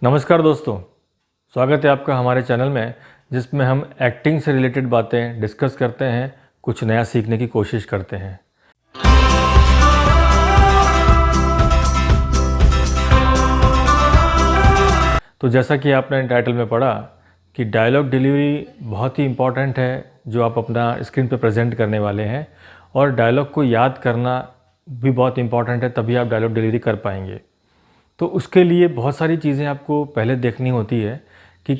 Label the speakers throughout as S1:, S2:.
S1: नमस्कार दोस्तों, स्वागत है आपका हमारे चैनल में जिसमें हम एक्टिंग से रिलेटेड बातें डिस्कस करते हैं, कुछ नया सीखने की कोशिश करते हैं। तो जैसा कि आपने टाइटल में पढ़ा कि डायलॉग डिलीवरी बहुत ही इम्पॉर्टेंट है जो आप अपना स्क्रीन पे प्रेजेंट करने वाले हैं, और डायलॉग को याद करना भी बहुत इम्पॉर्टेंट है, तभी आप डायलॉग डिलीवरी कर पाएंगे। तो उसके लिए बहुत सारी चीज़ें आपको पहले देखनी होती है कि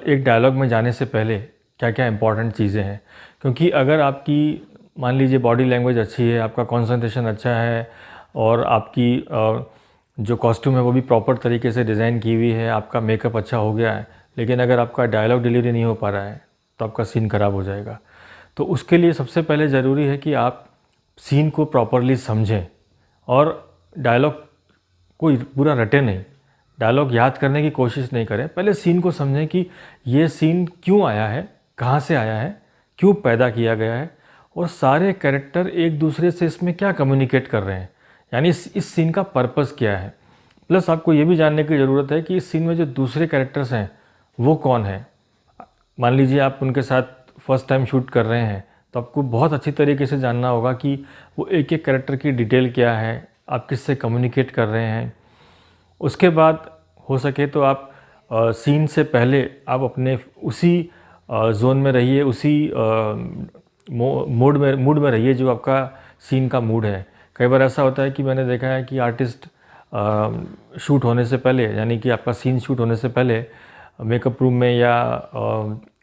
S1: एक डायलॉग में जाने से पहले क्या क्या इंपॉर्टेंट चीज़ें हैं। क्योंकि अगर आपकी मान लीजिए बॉडी लैंग्वेज अच्छी है, आपका कंसंट्रेशन अच्छा है और आपकी जो कॉस्ट्यूम है वो भी प्रॉपर तरीके से डिज़ाइन की हुई है, आपका मेकअप अच्छा हो गया है, लेकिन अगर आपका डायलॉग डिलीवरी नहीं हो पा रहा है तो आपका सीन ख़राब हो जाएगा। तो उसके लिए सबसे पहले ज़रूरी है कि आप सीन को प्रॉपरली समझें और डायलॉग कोई पूरा रटे नहीं, डायलॉग याद करने की कोशिश नहीं करें। पहले सीन को समझें कि ये सीन क्यों आया है, कहाँ से आया है, क्यों पैदा किया गया है, और सारे कैरेक्टर एक दूसरे से इसमें क्या कम्युनिकेट कर रहे हैं, यानी इस सीन का पर्पस क्या है। प्लस आपको ये भी जानने की ज़रूरत है कि इस सीन में जो दूसरे कैरेक्टर्स हैं वो कौन है। मान लीजिए आप उनके साथ फर्स्ट टाइम शूट कर रहे हैं तो आपको बहुत अच्छी तरीके से जानना होगा कि वो एक एक कैरेक्टर की डिटेल क्या है, आप किससे कम्युनिकेट कर रहे हैं। उसके बाद हो सके तो आप सीन से पहले आप अपने उसी जोन में रहिए, उसी मूड में रहिए जो आपका सीन का मूड है। कई बार ऐसा होता है कि मैंने देखा है कि आर्टिस्ट शूट होने से पहले, यानी कि आपका सीन शूट होने से पहले मेकअप रूम में या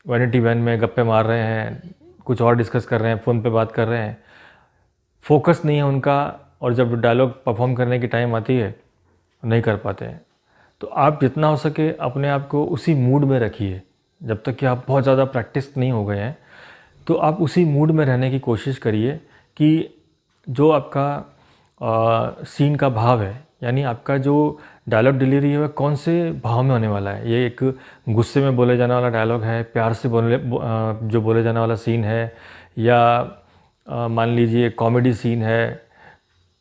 S1: वैनिटी वैन में गप्पे मार रहे हैं, कुछ और डिस्कस कर रहे हैं, फ़ोन पे बात कर रहे हैं, फोकस नहीं है उनका, और जब डायलॉग परफॉर्म करने की टाइम आती है नहीं कर पाते हैं। तो आप जितना हो सके अपने आप को उसी मूड में रखिए। जब तक कि आप बहुत ज़्यादा प्रैक्टिस नहीं हो गए हैं तो आप उसी मूड में रहने की कोशिश करिए कि जो आपका सीन का भाव है, यानी आपका जो डायलॉग डिलीवरी है वह कौन से भाव में होने वाला है। ये एक गुस्से में बोले जाने वाला डायलॉग है, प्यार से जो बोले जाने वाला सीन है, या मान लीजिए कॉमेडी सीन है।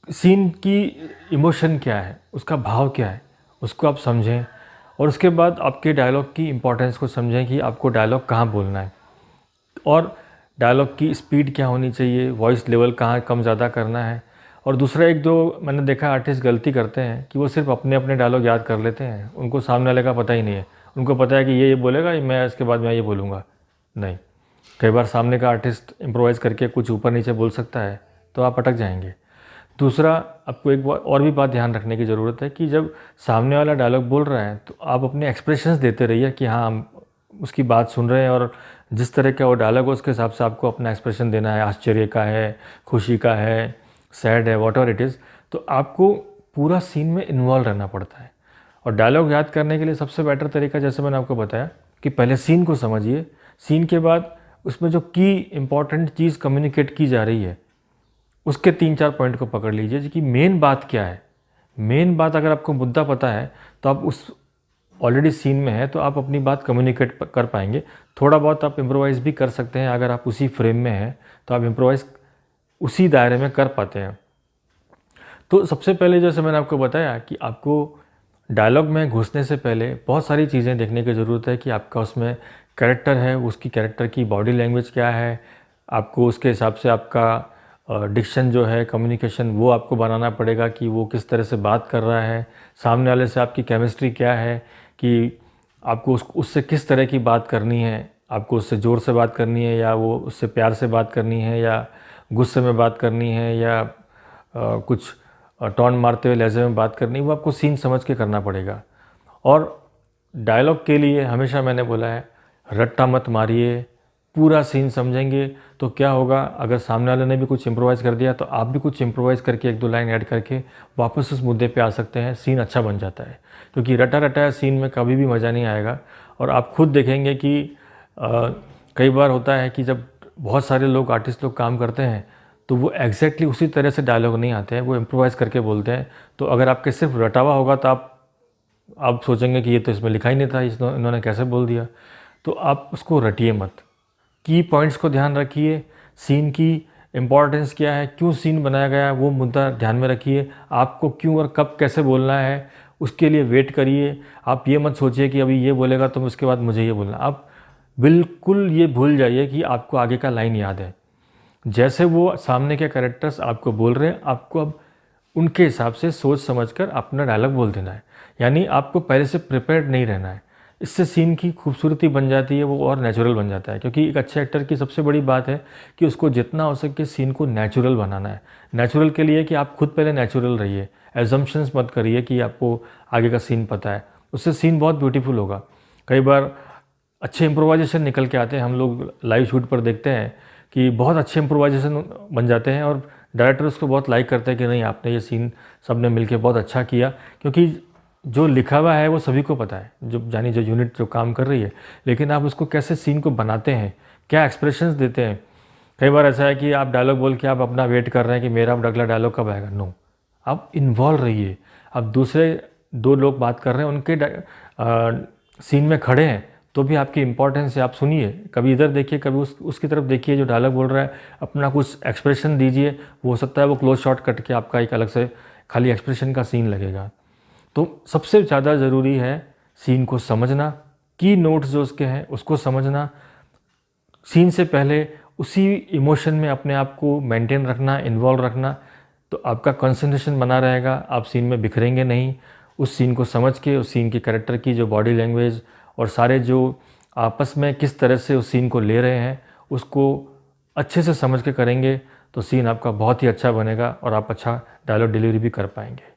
S1: सीन की इमोशन क्या है, उसका भाव क्या है, उसको आप समझें, और उसके बाद आपके डायलॉग की इम्पोर्टेंस को समझें कि आपको डायलॉग कहाँ बोलना है, और डायलॉग की स्पीड क्या होनी चाहिए, वॉइस लेवल कहाँ कम ज़्यादा करना है। और दूसरा, एक दो मैंने देखा आर्टिस्ट गलती करते हैं कि वो सिर्फ अपने अपने डायलॉग याद कर लेते हैं, उनको सामने वाले का पता ही नहीं है। उनको पता है कि ये बोलेगा, मैं इसके बाद मैं ये बोलूँगा। नहीं, कई बार सामने का आर्टिस्ट इम्प्रोवाइज़ करके कुछ ऊपर नीचे बोल सकता है तो आप अटक जाएंगे। दूसरा, आपको एक और भी बात ध्यान रखने की ज़रूरत है कि जब सामने वाला डायलॉग बोल रहा है तो आप अपने एक्सप्रेशंस देते रहिए कि हाँ, हम उसकी बात सुन रहे हैं, और जिस तरह का वो डायलॉग है उसके हिसाब से आपको अपना एक्सप्रेशन देना है। आश्चर्य का है, खुशी का है, सैड है, वॉट एवर इट इज़। तो आपको पूरा सीन में इन्वॉल्व रहना पड़ता है। और डायलॉग याद करने के लिए सबसे बेटर तरीका, जैसे मैंने आपको बताया, कि पहले सीन को समझिए, सीन के बाद उसमें जो की इम्पॉर्टेंट चीज़ कम्युनिकेट की जा रही है उसके 3-4 पॉइंट को पकड़ लीजिए कि मेन बात क्या है। मेन बात, अगर आपको मुद्दा पता है तो आप उस ऑलरेडी सीन में है तो आप अपनी बात कम्युनिकेट कर पाएंगे। थोड़ा बहुत आप इम्प्रोवाइज़ भी कर सकते हैं, अगर आप उसी फ्रेम में हैं तो आप इम्प्रोवाइज़ उसी दायरे में कर पाते हैं। तो सबसे पहले जैसे मैंने आपको बताया कि आपको डायलॉग में घुसने से पहले बहुत सारी चीज़ें देखने की ज़रूरत है कि आपका उसमें कैरेक्टर है, उसकी कैरेक्टर की बॉडी लैंग्वेज क्या है, आपको उसके हिसाब से आपका डिक्शन जो है, कम्युनिकेशन, वो आपको बनाना पड़ेगा कि वो किस तरह से बात कर रहा है, सामने वाले से आपकी केमिस्ट्री क्या है, कि आपको उससे किस तरह की बात करनी है, आपको उससे ज़ोर से बात करनी है, या वो उससे प्यार से बात करनी है, या गुस्से में बात करनी है, या कुछ टॉन मारते हुए लहजे में बात करनी, वो आपको सीन समझ के करना पड़ेगा। और डायलॉग के लिए हमेशा मैंने बोला है, रट्टा मत मारिए, पूरा सीन समझेंगे तो क्या होगा, अगर सामने वाले ने भी कुछ इम्प्रोवाइज़ कर दिया तो आप भी कुछ इम्प्रोवाइज़ करके 1-2 लाइन ऐड करके वापस उस मुद्दे पे आ सकते हैं, सीन अच्छा बन जाता है। क्योंकि रटा रटाया सीन में कभी भी मज़ा नहीं आएगा। और आप खुद देखेंगे कि कई बार होता है कि जब बहुत सारे लोग, आर्टिस्ट लोग काम करते हैं तो वो एग्जैक्टली उसी तरह से डायलॉग नहीं आते हैं, वो इम्प्रोवाइज़ करके बोलते हैं। तो अगर आपके सिर्फ रटा हुआ होगा तो आप सोचेंगे कि ये तो इसमें लिखा ही नहीं था, इन्होंने कैसे बोल दिया। तो आप उसको रटिए मत, की पॉइंट्स को ध्यान रखिए, सीन की इम्पॉर्टेंस क्या है, क्यों सीन बनाया गया है वो मुद्दा ध्यान में रखिए, आपको क्यों और कब कैसे बोलना है उसके लिए वेट करिए। आप ये मत सोचिए कि अभी ये बोलेगा तो उसके बाद मुझे ये बोलना। आप बिल्कुल ये भूल जाइए कि आपको आगे का लाइन याद है। जैसे वो सामने के कैरेक्टर्स आपको बोल रहे हैं, आपको अब उनके हिसाब से सोच समझकर अपना डायलॉग बोल देना है। यानी आपको पहले से प्रिपेयर्ड नहीं रहना है। इससे सीन की खूबसूरती बन जाती है, वो और नेचुरल बन जाता है। क्योंकि एक अच्छे एक्टर की सबसे बड़ी बात है कि उसको जितना हो सके सीन को नेचुरल बनाना है। नेचुरल के लिए कि आप खुद पहले नेचुरल रहिए, एजम्पशंस मत करिए कि आपको आगे का सीन पता है। उससे सीन बहुत ब्यूटीफुल होगा। कई बार अच्छे इम्प्रोवाइजेशन निकल के आते हैं, हम लोग लाइव शूट पर देखते हैं कि बहुत अच्छे इम्प्रोवाइजेशन बन जाते हैं और डायरेक्टर उसको बहुत लाइक करते हैं कि नहीं, आपने ये सीन सबने मिलके बहुत अच्छा किया। क्योंकि जो लिखा हुआ है वो सभी को पता है, जो यानी जो यूनिट जो काम कर रही है, लेकिन आप उसको कैसे सीन को बनाते हैं, क्या एक्सप्रेशंस देते हैं। कई बार ऐसा है कि आप डायलॉग बोल के आप अपना वेट कर रहे हैं कि मेरा अगला डायलॉग कब आएगा। नो, आप इन्वॉल्व रहिए। आप दूसरे दो लोग बात कर रहे हैं, उनके सीन में खड़े हैं, तो भी आपकी इंपॉर्टेंस है। आप सुनिए, कभी इधर देखिए, कभी उसकी तरफ देखिए जो डायलॉग बोल रहा है, अपना कुछ एक्सप्रेशन दीजिए। वो हो सकता है वो क्लोज शॉट कट के आपका एक अलग से खाली एक्सप्रेशन का सीन लगेगा। तो सबसे ज़्यादा ज़रूरी है सीन को समझना, की नोट्स जो उसके हैं उसको समझना, सीन से पहले उसी इमोशन में अपने आप को मेंटेन रखना, इन्वॉल्व रखना। तो आपका कंसंट्रेशन बना रहेगा, आप सीन में बिखरेंगे नहीं। उस सीन को समझ के, उस सीन के कैरेक्टर की जो बॉडी लैंग्वेज और सारे जो आपस में किस तरह से उस सीन को ले रहे हैं, उसको अच्छे से समझ के करेंगे तो सीन आपका बहुत ही अच्छा बनेगा और आप अच्छा डायलॉग डिलीवरी भी कर पाएंगे।